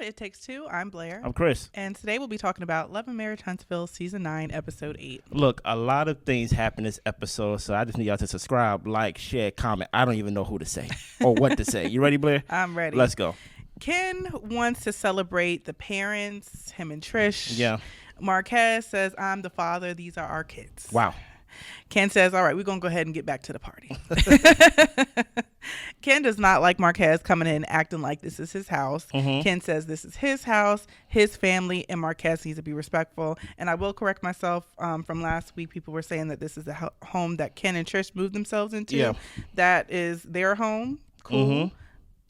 It Takes Two. I'm Blair. I'm Chris. And today we'll be talking about Love and Marriage Huntsville Season 9, Episode 8. Look, a lot of things happen this episode, so I just need y'all to subscribe, like, share, comment. I don't even know who to say or what to say. You ready, Blair? I'm ready. Let's go. Ken wants to celebrate the parents, him and Trish. Yeah. Marquez says, I'm the father. These are our kids. Wow. Ken says, all right, we're going to go ahead and get back to the party. Ken does not like Marquez coming in acting like this is his house. Mm-hmm. Ken says this is his house, his family, and Marquez needs to be respectful. And I will correct myself from last week. People were saying that this is the home that Ken and Trish moved themselves into. Yeah. That is their home. Cool. Mm-hmm.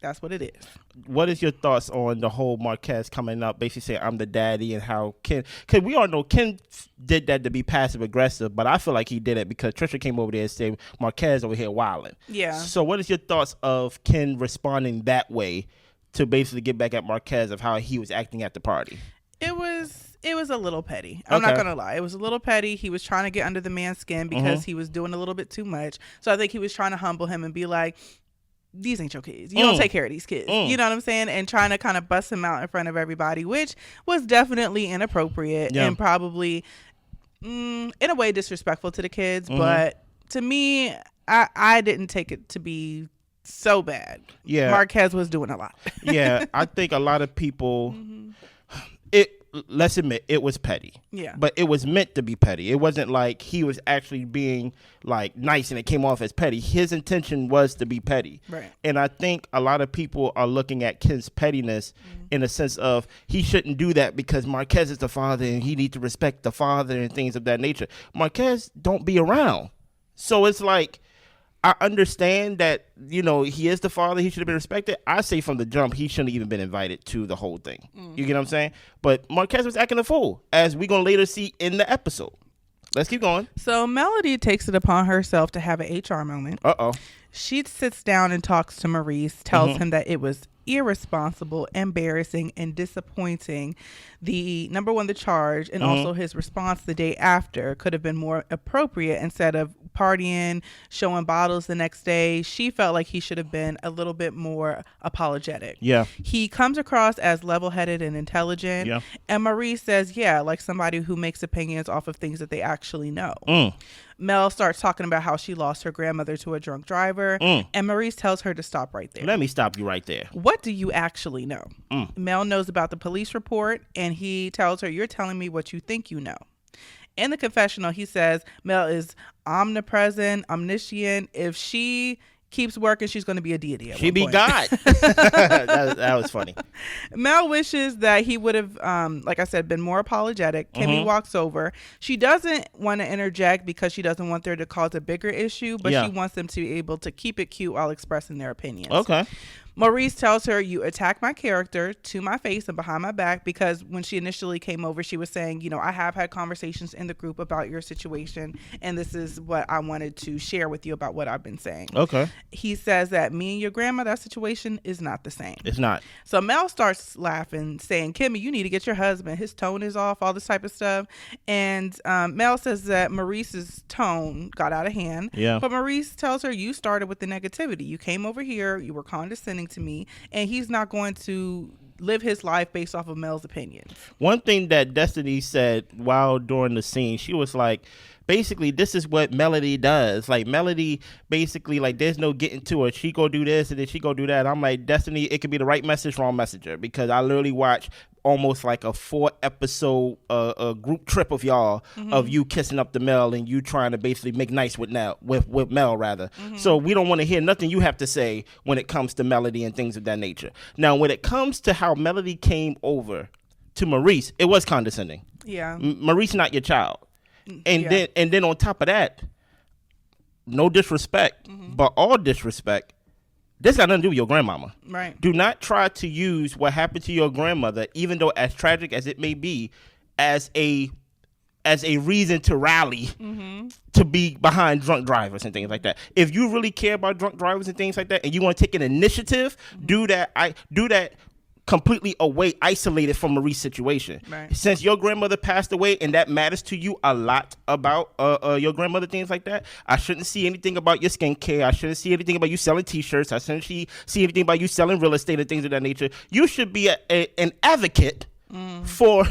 That's what it is. What is your thoughts on the whole Marquez coming up, basically saying I'm the daddy, and how Ken, because we all know Ken did that to be passive aggressive, but I feel like he did it because Tricia came over there and said Marquez over here wilding. Yeah. So what is your thoughts of Ken responding that way to basically get back at Marquez of how he was acting at the party? It was a little petty. I'm not going to lie. It was a little petty. He was trying to get under the man's skin because he was doing a little bit too much. So I think he was trying to humble him and be like, these ain't your kids. You don't take care of these kids. You know what I'm saying? And trying to kind of bust him out in front of everybody, which was definitely inappropriate and probably in a way disrespectful to the kids. But to me, I didn't take it to be so bad. Yeah. Marquez was doing a lot. Yeah. I think a lot of people, let's admit, it was petty. Yeah. But it was meant to be petty. It wasn't like he was actually being like nice and it came off as petty. His intention was to be petty. Right. And I think a lot of people are looking at Ken's pettiness in a sense of he shouldn't do that because Marquez is the father and he needs to respect the father and things of that nature. Marquez don't be around. So it's like, I understand that, he is the father. He should have been respected. I say from the jump, he shouldn't have even been invited to the whole thing. You get what I'm saying? But Marquez was acting a fool, as we're going to later see in the episode. Let's keep going. So Melody takes it upon herself to have an HR moment. Uh-oh. She sits down and talks to Maurice, tells him that it was irresponsible, embarrassing, and disappointing. Number one, the charge, and also his response the day after could have been more appropriate. Instead of partying, showing bottles the next day, she felt like he should have been a little bit more apologetic. Yeah. He comes across as level-headed and intelligent. Yeah. And Maurice says, like somebody who makes opinions off of things that they actually know. Mel starts talking about how she lost her grandmother to a drunk driver, and Maurice tells her to stop right there. Let me stop you right there. What do you actually know? Mel knows about the police report, and he tells her, you're telling me what you think you know. In the confessional, he says Mel is omnipresent, omniscient. If she keeps working, she's going to be a deity. She be God. that was funny. Mel wishes that he would have, like I said, been more apologetic. Kimmy walks over. She doesn't want to interject because she doesn't want there to cause a bigger issue, but she wants them to be able to keep it cute while expressing their opinions. Okay. Maurice tells her, you attack my character to my face and behind my back, because when she initially came over, she was saying, I have had conversations in the group about your situation, and this is what I wanted to share with you about what I've been saying. Okay. He says that me and your grandma, that situation is not the same. It's not. So Mel starts laughing, saying, Kimmy, you need to get your husband. His tone is off, all this type of stuff. And Mel says that Maurice's tone got out of hand. Yeah. But Maurice tells her, you started with the negativity. You came over here, you were condescending to me, and he's not going to live his life based off of Mel's opinions. One thing that Destiny said while during the scene, she was like, basically, this is what Melody does. Like, Melody, basically, like, there's no getting to her. She go do this and then she go do that. I'm like, Destiny, it could be the right message, wrong messenger. Because I literally watched almost like a 4-episode group trip of y'all, of you kissing up the Mel and you trying to basically make nice with Nell, with Mel rather. So we don't want to hear nothing you have to say when it comes to Melody and things of that nature. Now, when it comes to how Melody came over to Maurice, it was condescending. Yeah. Maurice not your child. And then on top of that, no disrespect, but all disrespect, this got nothing to do with your grandmama. Right. Do not try to use what happened to your grandmother, even though as tragic as it may be, as a reason to rally to be behind drunk drivers and things like that. If you really care about drunk drivers and things like that, and you want to take an initiative, do that completely away, isolated from Maurice's situation. Right. Since your grandmother passed away and that matters to you a lot about your grandmother, things like that, I shouldn't see anything about your skincare. I shouldn't see anything about you selling t-shirts. I shouldn't see anything about you selling real estate and things of that nature. You should be an advocate for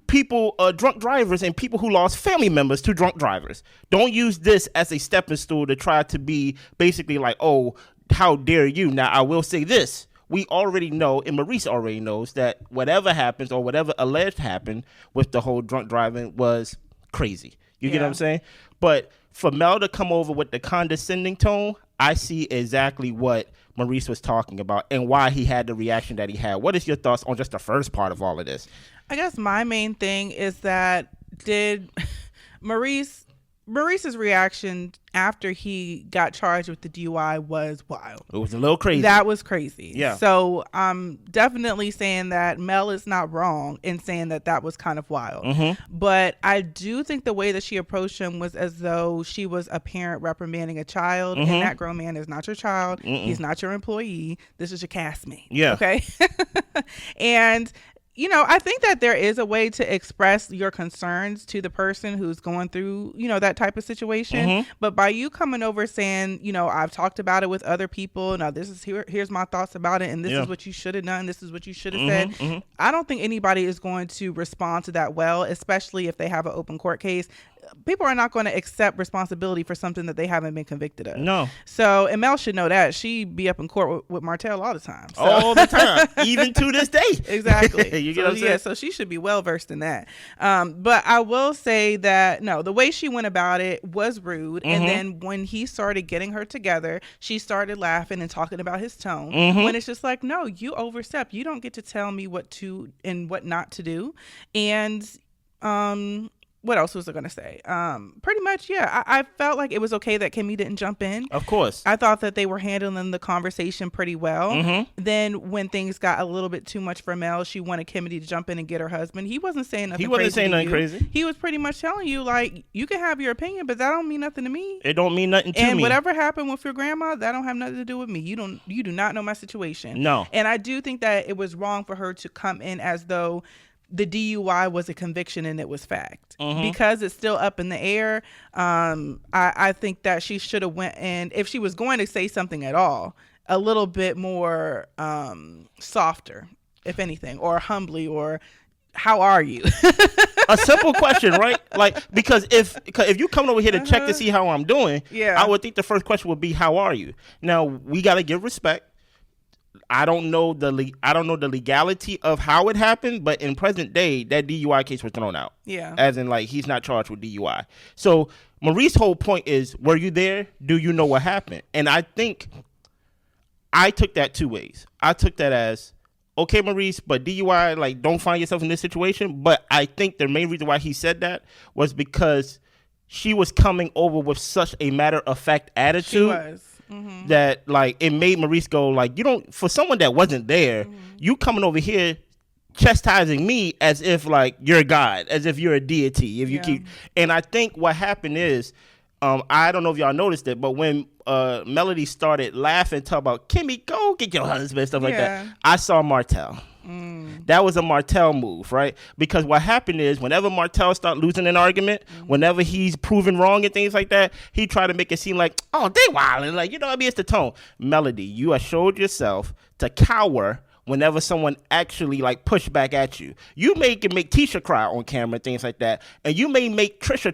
people, drunk drivers, and people who lost family members to drunk drivers. Don't use this as a stepping stool to try to be basically like, oh, how dare you. Now, I will say this. We already know, and Maurice already knows, that whatever happens or whatever alleged happened with the whole drunk driving was crazy. You get what I'm saying? But for Mel to come over with the condescending tone, I see exactly what Maurice was talking about and why he had the reaction that he had. What is your thoughts on just the first part of all of this? I guess my main thing is that did Maurice's reaction after he got charged with the DUI was wild. It was a little crazy. That was crazy. Yeah. So I'm definitely saying that Mel is not wrong in saying that was kind of wild. But I do think the way that she approached him was as though she was a parent reprimanding a child, and that grown man is not your child. He's not your employee. This is your castmate. Yeah. Okay. And you know, I think that there is a way to express your concerns to the person who's going through, you know, that type of situation. But by you coming over saying, you know, I've talked about it with other people. Now, here's my thoughts about it. And this is what you should have done. This is what you should have said. I don't think anybody is going to respond to that well, especially if they have an open court case. People are not going to accept responsibility for something that they haven't been convicted of. No. So, and Mel should know that. She be up in court with Martell all the time. So. All the time. Even to this day. Exactly. You get what I'm saying? So she should be well versed in that. But I will say that, no, the way she went about it was rude. And then when he started getting her together, she started laughing and talking about his tone. When it's just like, no, you overstep. You don't get to tell me what to and what not to do. And, what else was I going to say? Pretty much, yeah. I felt like it was okay that Kimmy didn't jump in. Of course. I thought that they were handling the conversation pretty well. Then when things got a little bit too much for Mel, she wanted Kimmy to jump in and get her husband. He wasn't saying nothing crazy. He wasn't saying nothing crazy. He was pretty much telling you, like, you can have your opinion, but that don't mean nothing to me. It don't mean nothing to me. And whatever happened with your grandma, that don't have nothing to do with me. You do not know my situation. No. And I do think that it was wrong for her to come in as though the DUI was a conviction and it was fact. Because it's still up in the air. I think that she should have went in, if she was going to say something at all, a little bit more softer, if anything, or humbly, or how are you? A simple question, right? Like, because if you coming over here to check to see how I'm doing, I would think the first question would be, how are you? Now, we got to give respect. I don't know the legality of how it happened, but in present day, that DUI case was thrown out. Yeah. As in, like, he's not charged with DUI. So Maurice's whole point is, were you there? Do you know what happened? And I think I took that two ways. I took that as, okay, Maurice, but DUI, like, don't find yourself in this situation. But I think the main reason why he said that was because she was coming over with such a matter-of-fact attitude. She was. That, like, it made Maurice go, like, you don't, for someone that wasn't there, you coming over here chastising me as if, like, you're God, as if you're a deity, if you keep. And I think what happened is, I don't know if y'all noticed it, but when Melody started laughing, talking about, Kimmy, go get your husband, stuff like that, I saw Martell. That was a Martell move, right? Because what happened is, whenever Martell start losing an argument, whenever he's proven wrong and things like that, he try to make it seem like, oh, they wilding, like, you know what I mean? It's the tone. Melody, you have showed yourself to cower whenever someone actually, like, push back at you. You may can make Tisha cry on camera, things like that, and you may make Tricia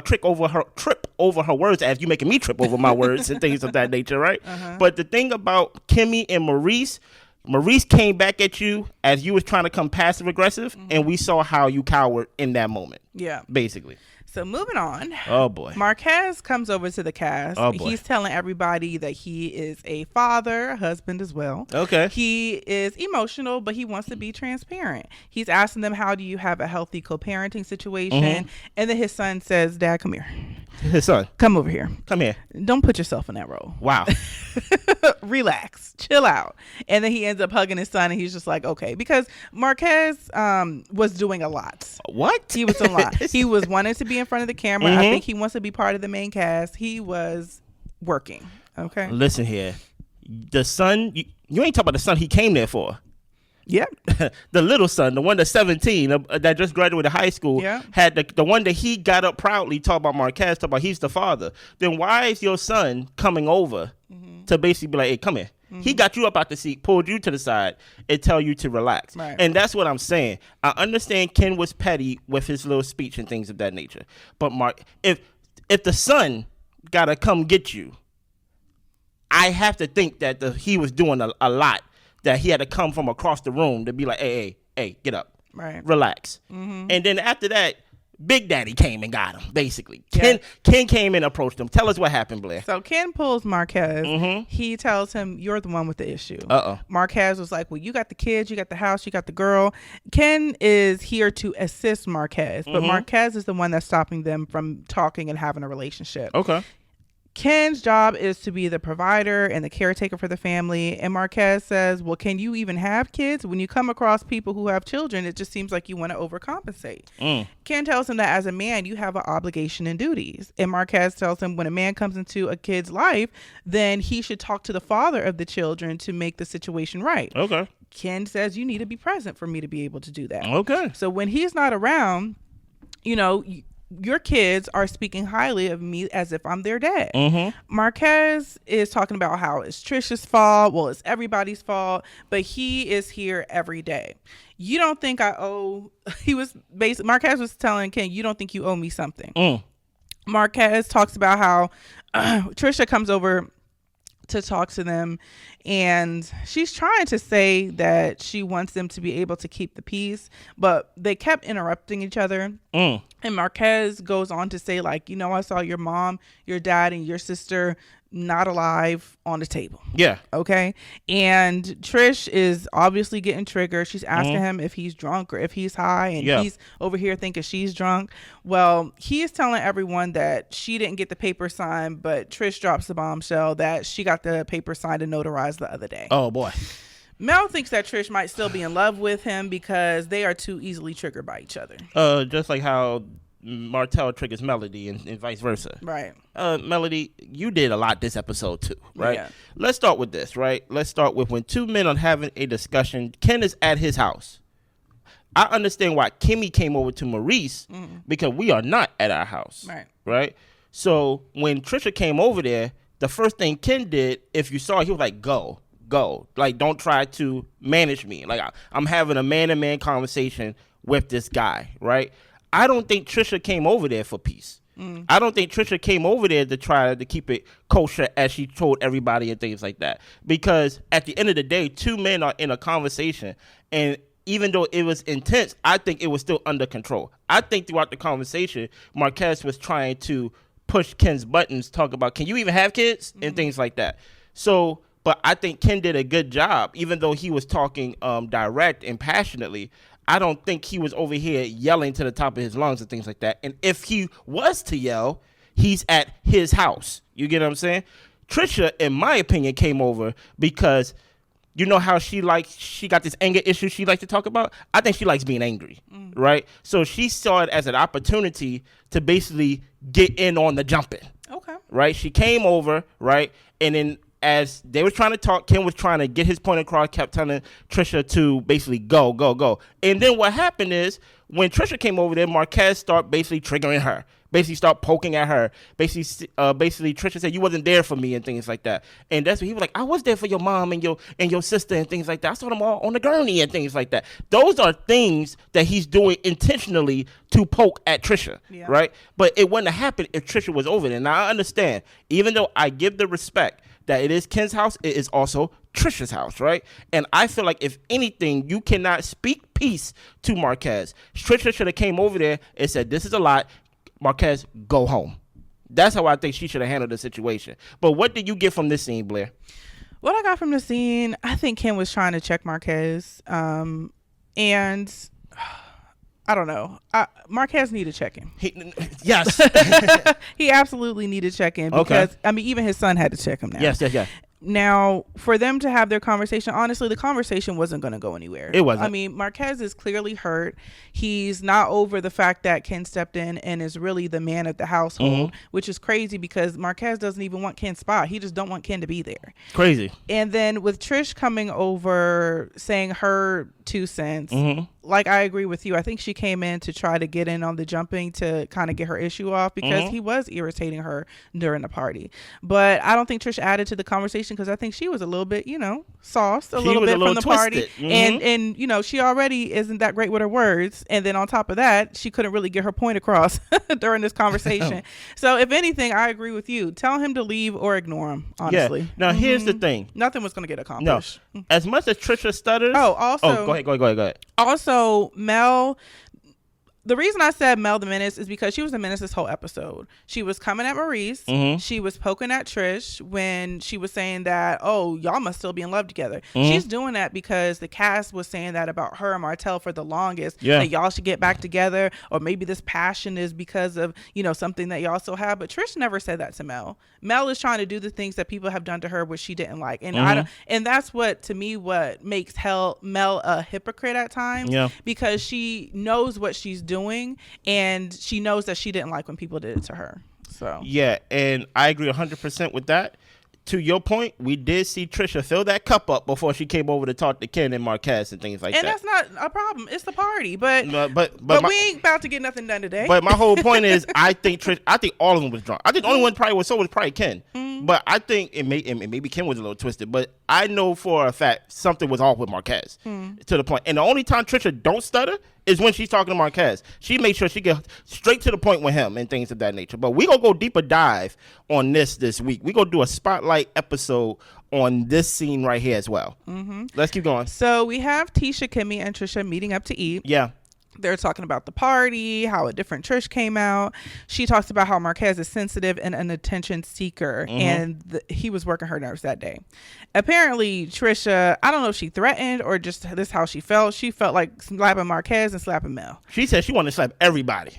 trip over her words, as you making me trip over my words and things of that nature, right? But the thing about Kimmy and Maurice came back at you as you was trying to come passive aggressive, and we saw how you cowered in that moment. Yeah, basically. So moving on. Oh boy. Marquez comes over to the cast. Oh boy. He's telling everybody that he is a father, a husband as well. Okay. He is emotional, but he wants to be transparent. He's asking them, how do you have a healthy co-parenting situation? And then his son says, Dad, come here. His son. Come over here. Come here. Don't put yourself in that role. Wow. Relax. Chill out. And then he ends up hugging his son, and he's just like, okay. Because Marquez was doing a lot. What? He was doing a lot. He was wanting to be in front of the camera. I think he wants to be part of the main cast. He was working. Okay. Listen here. The son, you ain't talking about the son he came there for. Yeah. The little son, the one that's 17, that just graduated high school, had the one that he got up proudly, talk about Marquez, talk about he's the father. Then why is your son coming over to basically be like, hey, come here? He got you up out the seat, pulled you to the side, and tell you to relax. Right. And that's what I'm saying. I understand Ken was petty with his little speech and things of that nature. But if the son got to come get you, I have to think that he was doing a lot, that he had to come from across the room to be like, hey, get up. Right. Relax. And then after that, Big Daddy came and got him, basically. Yeah. Ken came and approached him. Tell us what happened, Blair. So Ken pulls Marquez. He tells him, you're the one with the issue. Marquez was like, well, you got the kids, you got the house, you got the girl. Ken is here to assist Marquez, but Marquez is the one that's stopping them from talking and having a relationship. Okay. Ken's job is to be the provider and the caretaker for the family. And Marquez says, well, can you even have kids? When you come across people who have children, it just seems like you want to overcompensate. Ken tells him that as a man, you have an obligation and duties. And Marquez tells him when a man comes into a kid's life, then he should talk to the father of the children to make the situation right. Okay. Ken says, you need to be present for me to be able to do that. Okay. So when he's not around, your kids are speaking highly of me as if I'm their dad. Marquez is talking about how it's Tricia's fault. Well, it's everybody's fault, but he is here every day. You don't think I owe, Marquez was telling Ken, you don't think you owe me something. Marquez talks about how Tricia comes over to talk to them, and she's trying to say that she wants them to be able to keep the peace, but they kept interrupting each other. And Marquez goes on to say, like, I saw your mom, your dad, and your sister not alive on the table. Yeah. Okay. And Trish is obviously getting triggered. She's asking him if he's drunk or if he's high, and he's over here thinking she's drunk. Well, he is telling everyone that she didn't get the paper signed, but Trish drops the bombshell that she got the paper signed and notarized the other day. Oh boy. Mel thinks that Trish might still be in love with him because they are too easily triggered by each other. Just like how Martell triggers Melody and vice versa. Right. Melody, you did a lot this episode too, right? Yeah. Let's start with this, right? Let's start with when two men are having a discussion. Ken is at his house. I understand why Kimmy came over to Maurice because we are not at our house. Right. Right? So when Tricia came over there, the first thing Ken did, if you saw, he was like, go. Like, don't try to manage me. Like, I'm having a man-to-man conversation with this guy, right? I don't think Tricia came over there for peace. I don't think Tricia came over there to try to keep it kosher as she told everybody and things like that. Because at the end of the day, two men are in a conversation, and even though it was intense, I think it was still under control. I think throughout the conversation, Marquez was trying to push Ken's buttons, talk about, can you even have kids? And things like that. So, but I think Ken did a good job, even though he was talking direct and passionately. I don't think he was over here yelling to the top of his lungs and things like that. And if he was to yell, he's at his house. You get what I'm saying? Tricia, in my opinion, came over because you know how she got this anger issue she likes to talk about? I think she likes being angry, right? So she saw it as an opportunity to basically get in on the jumping. Okay. Right? She came over, right? And then as they were trying to talk, Ken was trying to get his point across, kept telling Tricia to basically go. And then what happened is when Tricia came over there, Marquez started basically triggering her, basically start poking at her. Basically Tricia said, you wasn't there for me and things like that. And that's what he was like, I was there for your mom and your sister and things like that. I saw them all on the gurney and things like that. Those are things that he's doing intentionally to poke at Tricia, right? But it wouldn't have happened if Tricia was over there. Now I understand, even though I give the respect that it is Ken's house, it is also Tricia's house, right? And I feel like if anything, you cannot speak peace to Marquez. Tricia should have came over there and said, this is a lot. Marquez, go home. That's how I think she should have handled the situation. But what did you get from this scene, Blair? What I got from the scene, I think Ken was trying to check Marquez. And I don't know. Marquez needed checking. Yes. He absolutely needed checking because, I mean, even his son had to check him now. Yes. Now, for them to have their conversation, honestly, the conversation wasn't going to go anywhere. It wasn't. I mean, Marquez is clearly hurt. He's not over the fact that Ken stepped in and is really the man of the household, which is crazy because Marquez doesn't even want Ken's spot. He just don't want Ken to be there. Crazy. And then with Trish coming over, saying her 2 cents, like I agree with you. I think she came in to try to get in on the jumping to kind of get her issue off because he was irritating her during the party. But I don't think Trish added to the conversation because I think she was a little bit, sauced a little bit from the party. And she already isn't that great with her words. And then on top of that, she couldn't really get her point across during this conversation. So if anything, I agree with you. Tell him to leave or ignore him, honestly. Yeah. Now, here's the thing. Nothing was going to get accomplished. No. As much as Trisha stutters. Go ahead. Also, Mel, the reason I said Mel the Menace is because she was the menace this whole episode. She was coming at Maurice. She was poking at Trish when she was saying that, oh, y'all must still be in love together. She's doing that because the cast was saying that about her and Martell for the longest. That y'all should get back together, or maybe this passion is because of, something that y'all still have. But Trish never said that to Mel. Mel is trying to do the things that people have done to her which she didn't like. And and that's what makes Mel a hypocrite at times. Because she knows what she's doing, and she knows that she didn't like when people did it to her. So and I agree 100% with that. To your point, we did see Tricia fill that cup up before she came over to talk to Ken and Marquez and things like that. And that's not a problem. It's the party, but we ain't about to get nothing done today. But my whole point is, I think all of them was drunk. I think the only one probably was probably Ken. But I think maybe Ken was a little twisted. But I know for a fact something was off with Marquez to the point. And the only time Tricia don't stutter is when she's talking to Marquez. She makes sure she gets straight to the point with him and things of that nature. But we gonna go deeper dive on this week. We gonna do a spotlight episode on this scene right here as well. Let's keep going. So we have Tisha, Kimmy, and Trisha meeting up to eat. Yeah. They're talking about the party, how a different Trish came out. She talks about how Marquez is sensitive and an attention seeker, and he was working her nerves that day. Apparently, Trisha, I don't know if she threatened or just this is how she felt. She felt like slapping Marquez and slapping Mel. She said she wanted to slap everybody.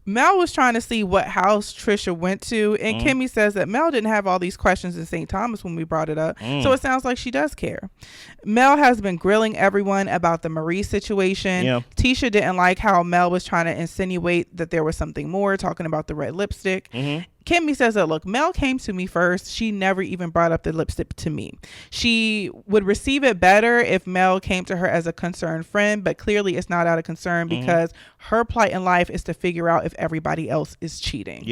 Mel was trying to see what house Trisha went to, and Kimmy says that Mel didn't have all these questions in St. Thomas when we brought it up, so it sounds like she does care. Mel has been grilling everyone about the Maurice situation. Tisha didn't like how Mel was trying to insinuate that there was something more, talking about the red lipstick. Kimmy says that, look, Mel came to me first. She never even brought up the lipstick to me. She would receive it better if Mel came to her as a concerned friend, but clearly it's not out of concern because her plight in life is to figure out if everybody else is cheating.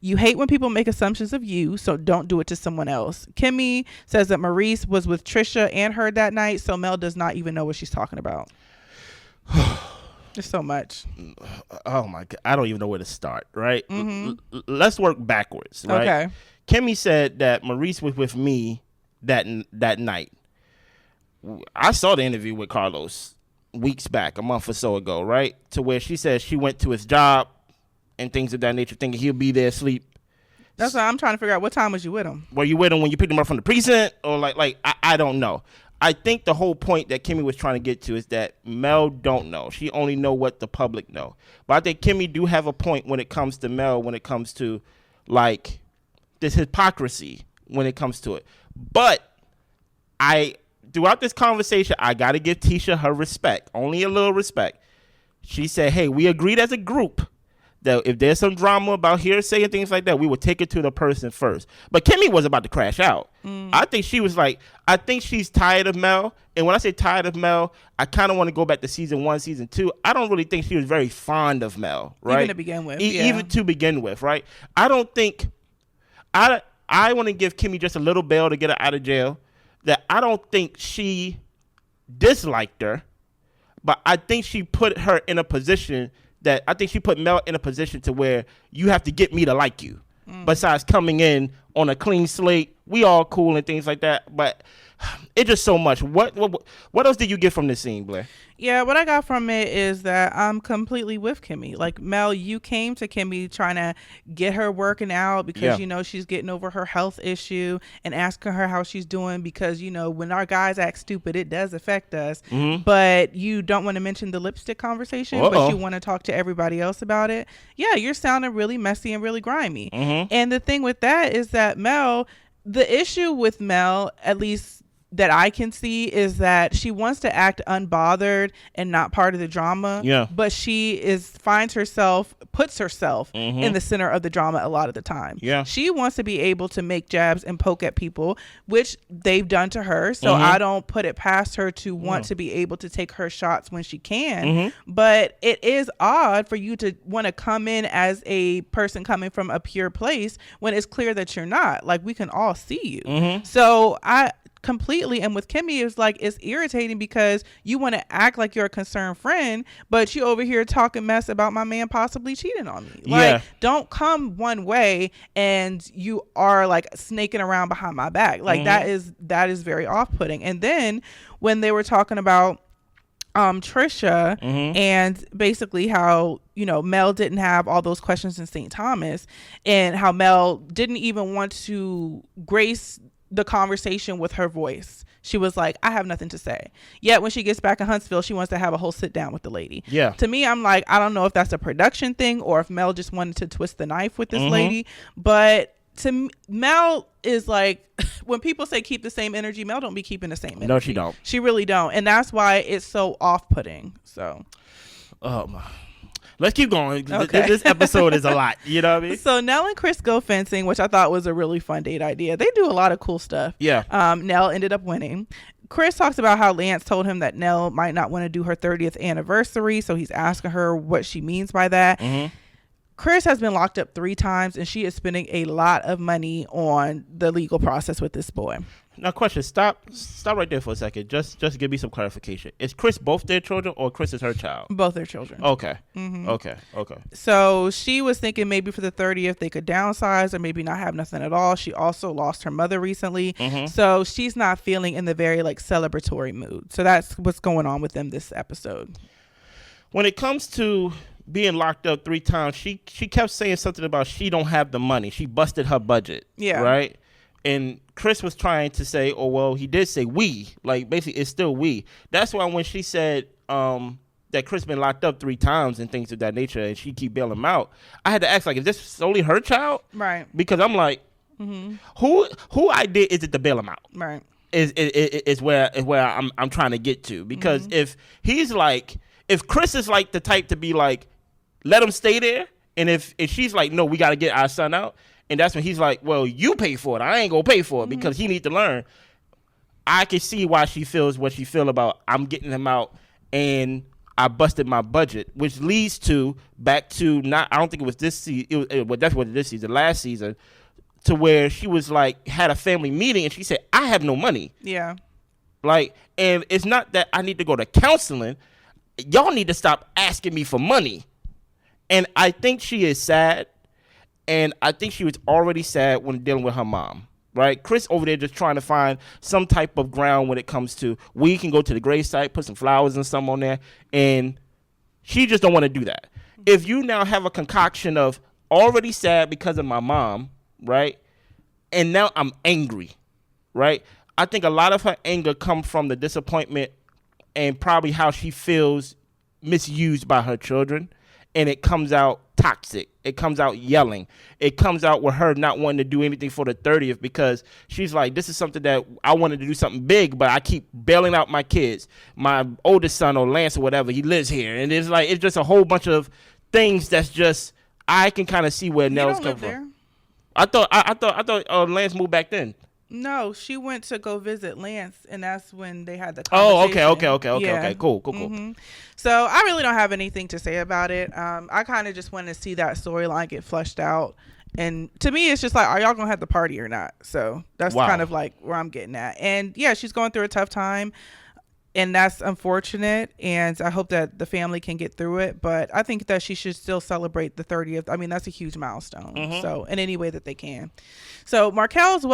You hate when people make assumptions of you, so don't do it to someone else. Kimmy says that Maurice was with Trisha and her that night, so Mel does not even know what she's talking about. There's so much. Oh my God. I don't even know where to start, right? Let's work backwards, right? Okay. Kimmy said that Maurice was with me that night. I saw the interview with Carlos weeks back, a month or so ago, right? To where she said she went to his job and things of that nature, thinking he'll be there asleep. That's why I'm trying to figure out, what time was you with him? Were you with him when you picked him up from the precinct? Or like I don't know. I think the whole point that Kimmy was trying to get to is that Mel don't know. She only know what the public know. But I think Kimmy do have a point when it comes to Mel, when it comes to like this hypocrisy when it comes to it. But throughout this conversation, I got to give Tisha her respect, only a little respect. She said, hey, we agreed as a group that if there's some drama about hearsay and things like that, we would take it to the person first. But Kimmy was about to crash out. I think she was like, I think she's tired of Mel. And when I say tired of Mel, I kind of want to go back to season 1, season 2. I don't really think she was very fond of Mel, right? Even to begin with. Even to begin with, right? I don't think, I want to give Kimmy just a little bail to get her out of jail. That I don't think she disliked her, but I think she put her in a position that I think she put Mel in a position to where you have to get me to like you. Besides coming in on a clean slate, we all cool and things like that. But it's just so much. What else did you get from this scene, Blair? Yeah, what I got from it is that I'm completely with Kimmy. Like, Mel, you came to Kimmy trying to get her working out because, you know, she's getting over her health issue, and asking her how she's doing because, you know, when our guys act stupid, it does affect us. But you don't want to mention the lipstick conversation, but you want to talk to everybody else about it. Yeah, you're sounding really messy and really grimy. And the thing with that is that Mel, the issue with Mel, at least that I can see, is that she wants to act unbothered and not part of the drama. Yeah. But she puts herself in the center of the drama a lot of the time. Yeah. She wants to be able to make jabs and poke at people, which they've done to her. So I don't put it past her to want to be able to take her shots when she can. But it is odd for you to want to come in as a person coming from a pure place when it's clear that you're not. Like, we can all see you. So I completely, and with Kimmy, it's like, it's irritating because you want to act like you're a concerned friend, but you over here talking mess about my man possibly cheating on me. Like, don't come one way and you are like snaking around behind my back. Like, that is very off-putting. And then when they were talking about Tricia and basically how, you know, Mel didn't have all those questions in St. Thomas, and how Mel didn't even want to grace the conversation with her voice. She was like, I have nothing to say. Yet when she gets back in Huntsville, she wants to have a whole sit down with the lady. Yeah. To me, I'm like, I don't know if that's a production thing or if Mel just wanted to twist the knife with this lady. But to me, Mel is like, when people say keep the same energy, Mel don't be keeping the same energy. No, she don't. She really don't. And that's why it's so off-putting. So. Let's keep going. Okay. This episode is a lot. You know what I mean? So Nell and Chris go fencing, which I thought was a really fun date idea. They do a lot of cool stuff. Yeah. Nell ended up winning. Chris talks about how Lance told him that Nell might not want to do her 30th anniversary. So he's asking her what she means by that. Chris has been locked up 3 times, and she is spending a lot of money on the legal process with this boy. Now, question. Stop right there for a second. Just give me some clarification. Is Chris both their children, or Chris is her child? Both their children. Okay. Okay. So she was thinking maybe for the 30th they could downsize or maybe not have nothing at all. She also lost her mother recently. So she's not feeling in the very like celebratory mood. So that's what's going on with them this episode. When it comes to being locked up 3 times, she kept saying something about she don't have the money. She busted her budget. Yeah. Right? And Chris was trying to say, oh, well, he did say we. Like, basically, it's still we. That's why when she said that Chris been locked up 3 times and things of that nature, and she keep bailing him out, I had to ask, like, is this solely her child? Right. Because I'm like, who idea is it to bail him out? Right. Is where I'm trying to get to. Because if he's like, if Chris is like the type to be like, let him stay there, and if she's like, no, we got to get our son out, and that's when he's like, well, you pay for it. I ain't going to pay for it because he need to learn. I can see why she feels what she feel about I'm getting him out and I busted my budget, which leads to back to not, I don't think it was this season. Well, that's what it is this season, last season, to where she was like, had a family meeting and she said, I have no money. Yeah. Like, and it's not that I need to go to counseling. Y'all need to stop asking me for money. And I think she is sad. And I think she was already sad when dealing with her mom, right? Chris over there just trying to find some type of ground when it comes to, we can go to the gravesite, put some flowers and some on there, and she just don't want to do that. If you now have a concoction of already sad because of my mom, right? And now I'm angry, right? I think a lot of her anger comes from the disappointment and probably how she feels misused by her children. And it comes out toxic. It comes out yelling. It comes out with her not wanting to do anything for the 30th because she's like, this is something that I wanted to do something big, but I keep bailing out my kids. My oldest son or Lance or whatever, he lives here. And it's like, it's just a whole bunch of things that's just, I can kind of see where Nell's come from. I thought Lance moved back then. No, she went to go visit Lance, and that's when they had the conversation. Okay. Cool. So I really don't have anything to say about it. I kind of just want to see that storyline get flushed out. And to me, it's just like, are y'all going to have the party or not? So that's kind of like where I'm getting at. And yeah, she's going through a tough time. And that's unfortunate, and I hope that the family can get through it. But I think that she should still celebrate the 30th. I mean, that's a huge milestone. So in any way that they can. So Marquez and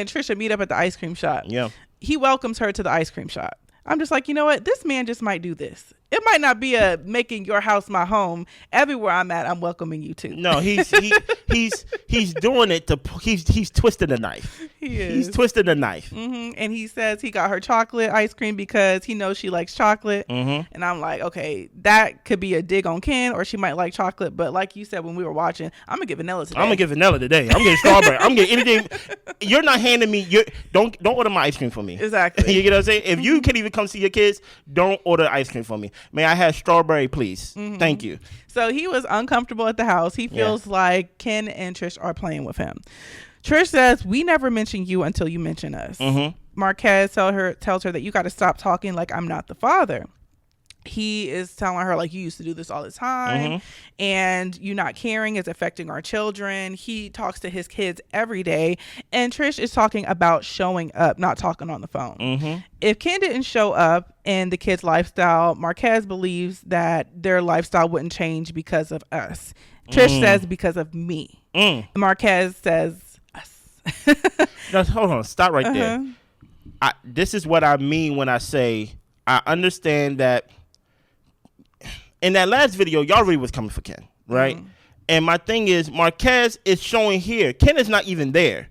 Trisha meet up at the ice cream shop. Yeah. He welcomes her to the ice cream shop. I'm just like, you know what? This man just might do this. it might not be a making your house my home. Everywhere I'm at, I'm welcoming you to. No, he's doing it to he's twisting the knife. He's twisting the knife. And he says he got her chocolate ice cream because he knows she likes chocolate. And I'm like, okay, that could be a dig on Ken, or she might like chocolate. But like you said when we were watching, I'm gonna give vanilla today. I'm getting strawberry. I'm getting anything. You're not handing me. Don't order my ice cream for me. Exactly. You get what I'm saying? If you can even come see your kids, don't order ice cream for me. May I have strawberry, please? Thank you. So he was uncomfortable at the house. He feels like Ken and Trish are playing with him. Trish says, we never mention you until you mention us. Marquez tells her that you got to stop talking like I'm not the father. He is telling her, like, you used to do this all the time, and you not caring is affecting our children. He talks to his kids every day, and Trish is talking about showing up, not talking on the phone. If Ken didn't show up in the kids' lifestyle, Marquez believes that their lifestyle wouldn't change because of us. Trish says because of me. Marquez says us. Now, hold on, stop right there. This is what I mean when I say I understand that. In that last video, y'all really was coming for Ken, right? And my thing is, Marquez is showing here, Ken is not even there.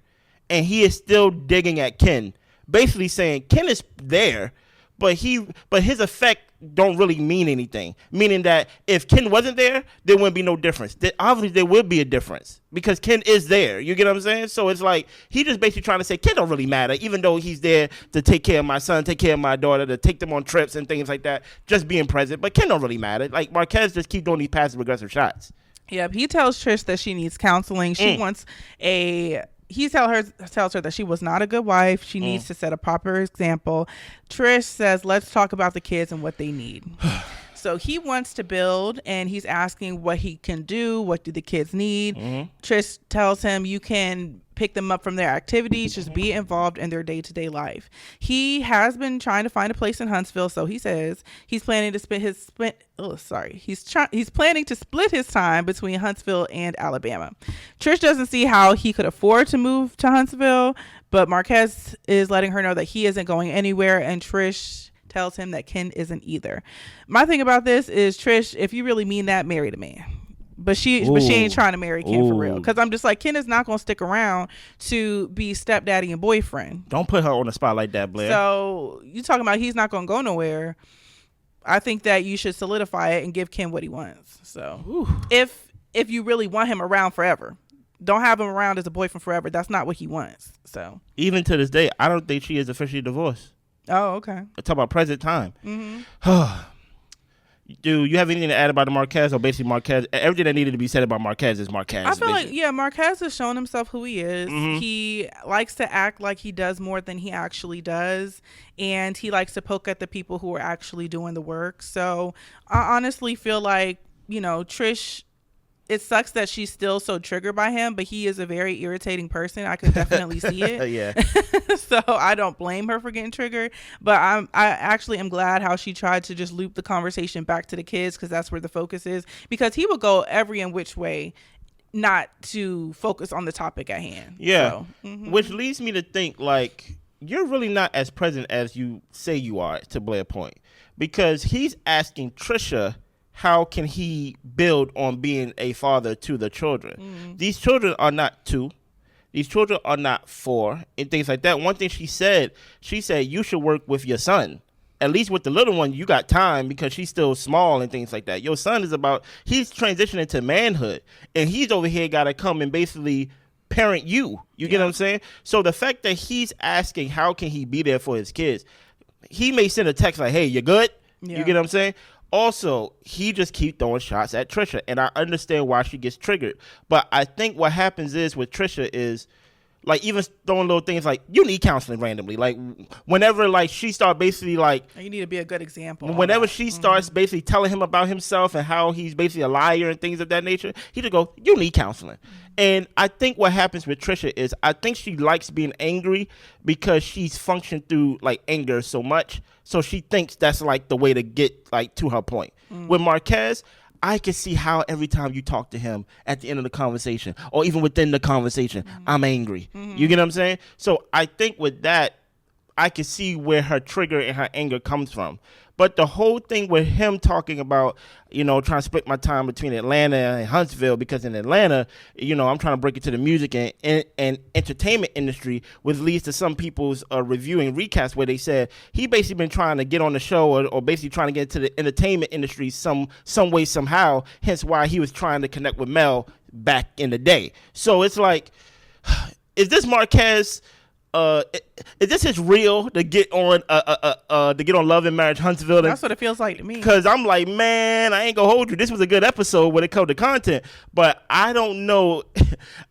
And he is still digging at Ken. Basically saying, Ken is there, but his effect don't really mean anything. Meaning that if Ken wasn't there wouldn't be no difference. Obviously, there would be a difference because Ken is there. You get what I'm saying? So it's like, he just basically trying to say, Ken don't really matter, even though he's there to take care of my son, take care of my daughter, to take them on trips and things like that, just being present. But Ken don't really matter. Like, Marquez just keep doing these passive aggressive shots. Yep, he tells Trish that she needs counseling. She wants He tells her that she was not a good wife. She needs to set a proper example. Trish says, let's talk about the kids and what they need. So he wants to build, and he's asking what he can do. What do the kids need? Trish tells him you can pick them up from their activities, just be involved in their day-to-day life. He has been trying to find a place in Huntsville, so he says he's planning to he's planning to split his time between Huntsville and Alabama. Trish doesn't see how he could afford to move to Huntsville, but Marquez is letting her know that he isn't going anywhere, and Trish tells him that Ken isn't either. My thing about this is, Trish, if you really mean that, marry the man. But she ain't trying to marry Ken for real. Because I'm just like, Ken is not going to stick around to be stepdaddy and boyfriend. Don't put her on the spot like that, Blair. So you talking about he's not going to go nowhere. I think that you should solidify it and give Ken what he wants. So if you really want him around forever, don't have him around as a boyfriend forever. That's not what he wants. So even to this day, I don't think she is officially divorced. Oh, okay. I talk about present time. Do you have anything to add about the Marquez, or basically Marquez? Everything that needed to be said about Marquez is Marquez. I feel basically. Marquez has shown himself who he is. He likes to act like he does more than he actually does, and he likes to poke at the people who are actually doing the work. So I honestly feel like, Trish, it sucks that she's still so triggered by him, but he is a very irritating person. I could definitely see it. Yeah. So I don't blame her for getting triggered, but I actually am glad how she tried to just loop the conversation back to the kids, because that's where the focus is, because he would go every and which way not to focus on the topic at hand. Yeah. So, which leads me to think, like, you're really not as present as you say you are, to Blair's point, because he's asking Tricia, how can he build on being a father to the children? These children are not 2. These children are not 4 and things like that. One thing she said, you should work with your son. At least with the little one, you got time because she's still small and things like that. Your son he's transitioning to manhood, and he's over here got to come and basically parent you. You get what I'm saying? So the fact that he's asking how can he be there for his kids, he may send a text like, hey, you good? Yeah. You get what I'm saying? Also, he just keeps throwing shots at Tricia, and I understand why she gets triggered. But I think what happens is with Tricia is, like, even throwing little things like, you need counseling randomly. Like, whenever, like, she starts basically, like... You need to be a good example. Whenever she starts basically telling him about himself and how he's basically a liar and things of that nature, he just goes, you need counseling. And I think what happens with Tricia is, I think she likes being angry because she's functioned through, like, anger so much. So she thinks that's, like, the way to get, like, to her point. With Marquez, I can see how every time you talk to him at the end of the conversation, or even within the conversation, I'm angry. You get what I'm saying? So I think with that, I can see where her trigger and her anger comes from. But the whole thing with him talking about, trying to split my time between Atlanta and Huntsville, because in Atlanta, I'm trying to break into the music and entertainment industry, which leads to some people's reviewing recasts where they said he basically been trying to get on the show or basically trying to get into the entertainment industry some way, somehow, hence why he was trying to connect with Mel back in the day. So it's like, is this Marquez? Is this his real to get on Love and Marriage Huntsville? That's what it feels like to me. Because I'm like, man, I ain't gonna hold you. This was a good episode when it comes to content, but I don't know,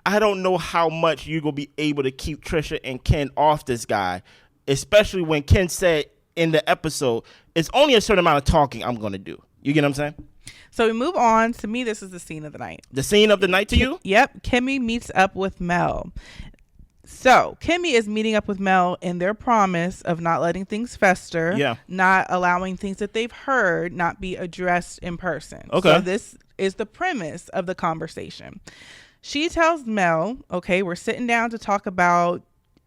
how much you gonna be able to keep Tricia and Ken off this guy, especially when Ken said in the episode, it's only a certain amount of talking I'm gonna do. You get what I'm saying? So we move on. To me, this is the scene of the night. The scene of the night to you? Yep. Kimmy meets up with Mel. So Kimmy is meeting up with Mel in their promise of not letting things fester, not allowing things that they've heard not be addressed in person. Okay. So this is the premise of the conversation. She tells Mel, okay, we're sitting down to talk about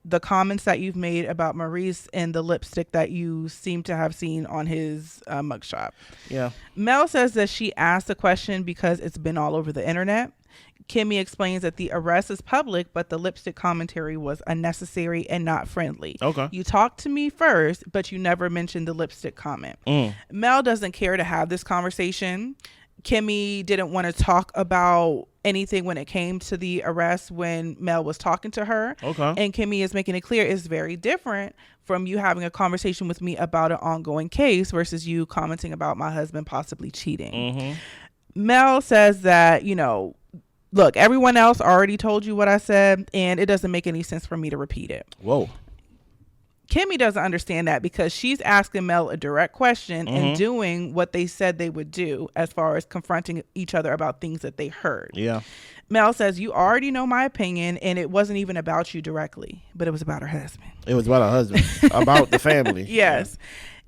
the comments that you've made about Maurice and the lipstick that you seem to have seen on his mugshot. Yeah. Mel says that she asked the question because it's been all over the internet. Kimmy explains that the arrest is public, but the lipstick commentary was unnecessary and not friendly. Okay. You talked to me first, but you never mentioned the lipstick comment. Mel doesn't care to have this conversation. Kimmy didn't want to talk about anything when it came to the arrest when Mel was talking to her. Okay. And Kimmy is making it clear it's very different from you having a conversation with me about an ongoing case versus you commenting about my husband possibly cheating. Mel says that, look, everyone else already told you what I said, and it doesn't make any sense for me to repeat it. Whoa. Kimmy doesn't understand that because she's asking Mel a direct question and doing what they said they would do as far as confronting each other about things that they heard. Yeah. Mel says, you already know my opinion, and it wasn't even about you directly, but it was about her husband. It was about her husband, about the family. Yes.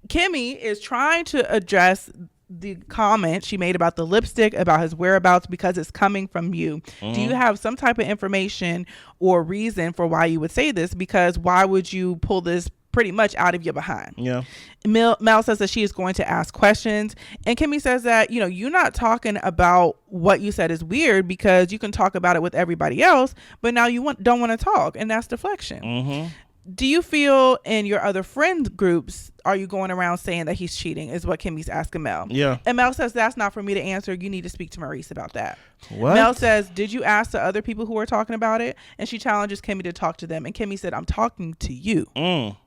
Yeah. Kimmy is trying to address the comment she made about the lipstick, about his whereabouts, because it's coming from you. Do you have some type of information or reason for why you would say this? Because why would you pull this pretty much out of your behind? Yeah. Mel says that she is going to ask questions, and Kimmy says that, you're not talking about what you said is weird because you can talk about it with everybody else, but now you don't want to talk, and that's deflection. Do you feel in your other friend groups, are you going around saying that he's cheating, is what Kimmy's asking Mel. Yeah. And Mel says, that's not for me to answer. You need to speak to Maurice about that. What? Mel says, did you ask the other people who are talking about it? And she challenges Kimmy to talk to them. And Kimmy said, I'm talking to you.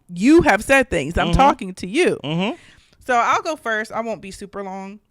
You have said things. I'm talking to you. So I'll go first. I won't be super long.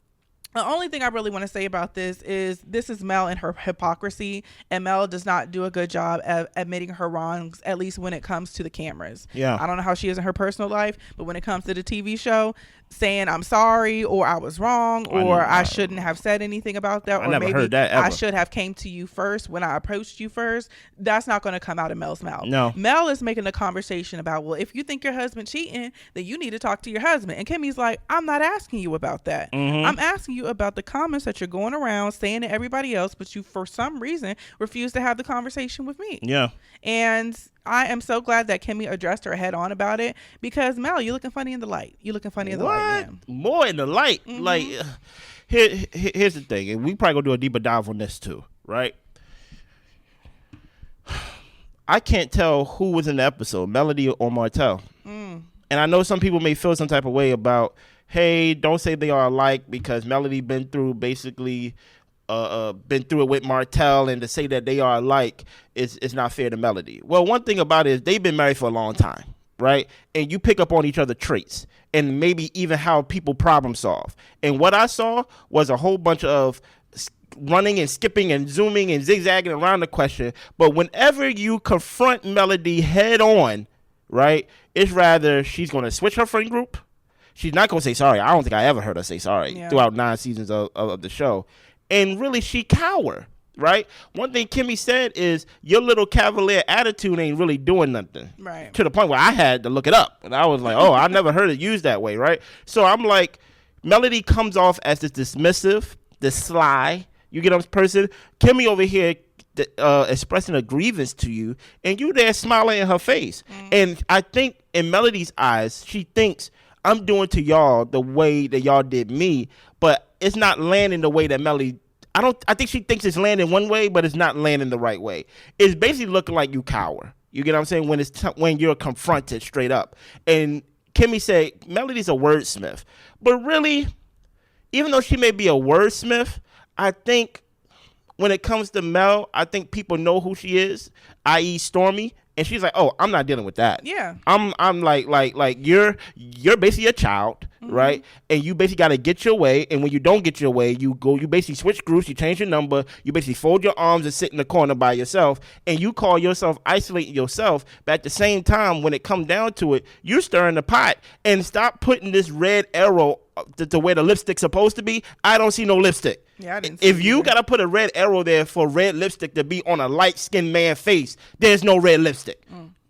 The only thing I really want to say about this is Mel and her hypocrisy, and Mel does not do a good job at admitting her wrongs, at least when it comes to the cameras. Yeah. I don't know how she is in her personal life, but when it comes to the TV show, saying I'm sorry or I was wrong or I shouldn't have said anything about that, or maybe heard that ever. I should have came to you first when I approached you first, that's not going to come out of Mel's mouth. No. Mel is making a conversation about, well, if you think your husband cheating, then you need to talk to your husband. And Kimmy's like, I'm not asking you about that. I'm asking you about the comments that you're going around saying to everybody else, but you for some reason refuse to have the conversation with me. Yeah. And I am so glad that Kimmy addressed her head on about it, because Mel, you're looking funny in the light. You're looking funny in the light, man. More in the light. Like, here's the thing, and we probably gonna do a deeper dive on this too, right? I can't tell who was in the episode, Melody or Martell. And I know some people may feel some type of way about, hey, don't say they are alike because Melody been through basically been through it with Martell, and to say that they are alike is not fair to Melody. Well, one thing about it is they've been married for a long time, right? And you pick up on each other's traits and maybe even how people problem solve. And what I saw was a whole bunch of running and skipping and zooming and zigzagging around the question. But whenever you confront Melody head on, right, it's rather she's going to switch her friend group. She's not going to say sorry. I don't think I ever heard her say sorry throughout 9 seasons of the show. And really, she cower, right? One thing Kimmy said is, your little cavalier attitude ain't really doing nothing. Right. To the point where I had to look it up. And I was like, oh, I never heard it used that way, right? So I'm like, Melody comes off as this dismissive, this sly, you get on this person. Kimmy over here expressing a grievance to you, and you there smiling in her face. And I think in Melody's eyes, she thinks, I'm doing to y'all the way that y'all did me, but it's not landing the way that Melody. I think she thinks it's landing one way, but it's not landing the right way. It's basically looking like you cower. You get what I'm saying? When you're confronted straight up. And Kimmy said Melody's a wordsmith, but really, even though she may be a wordsmith, I think when it comes to Mel, I think people know who she is, i.e. Stormi. And she's like, oh, I'm not dealing with that. Yeah. I'm like you're basically a child, right? And you basically got to get your way. And when you don't get your way, you basically switch groups, you change your number, you basically fold your arms and sit in the corner by yourself. And you call yourself isolating yourself. But at the same time, when it comes down to it, you're stirring the pot. And stop putting this red arrow to where the lipstick's supposed to be. I don't see no lipstick. Yeah, I didn't see if you got to put a red arrow there for red lipstick to be on a light-skinned man's face, there's no red lipstick.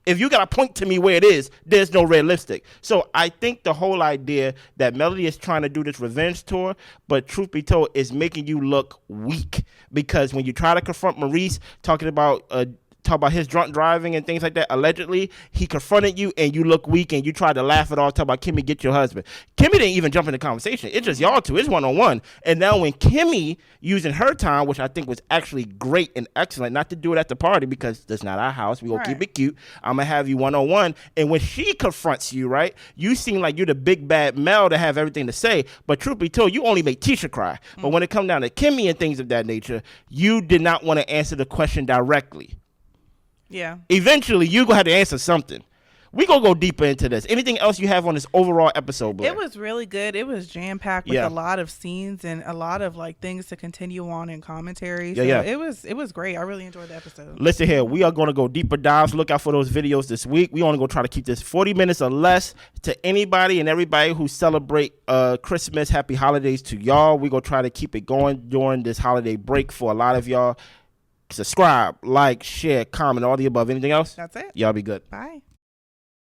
If you got to point to me where it is, there's no red lipstick. So I think the whole idea that Melody is trying to do this revenge tour, but truth be told, is making you look weak. Because when you try to confront Maurice, talking about his drunk driving and things like that, allegedly, he confronted you and you look weak and you tried to laugh it off, talk about Kimmy, get your husband. Kimmy didn't even jump in the conversation. It's just y'all two. It's one-on-one. And now when Kimmy using her time, which I think was actually great and excellent, not to do it at the party because that's not our house. We gonna keep it cute. I'm going to have you one-on-one. And when she confronts you, right, you seem like you're the big bad Mel to have everything to say. But truth be told, you only make Tisha cry. But when it comes down to Kimmy and things of that nature, you did not want to answer the question directly. Yeah. Eventually, you're going to have to answer something. We going to go deeper into this. Anything else you have on this overall episode, Blair? It was really good. It was jam-packed with a lot of scenes and a lot of like things to continue on in commentary. So it was great. I really enjoyed the episode. Listen here. We are going to go deeper dives. Look out for those videos this week. We only going to try to keep this 40 minutes or less. To anybody and everybody who celebrate Christmas, happy holidays to y'all. We're going to try to keep it going during this holiday break for a lot of y'all. Subscribe, like, share, comment, all the above. Anything else? That's it. Y'all be good. Bye.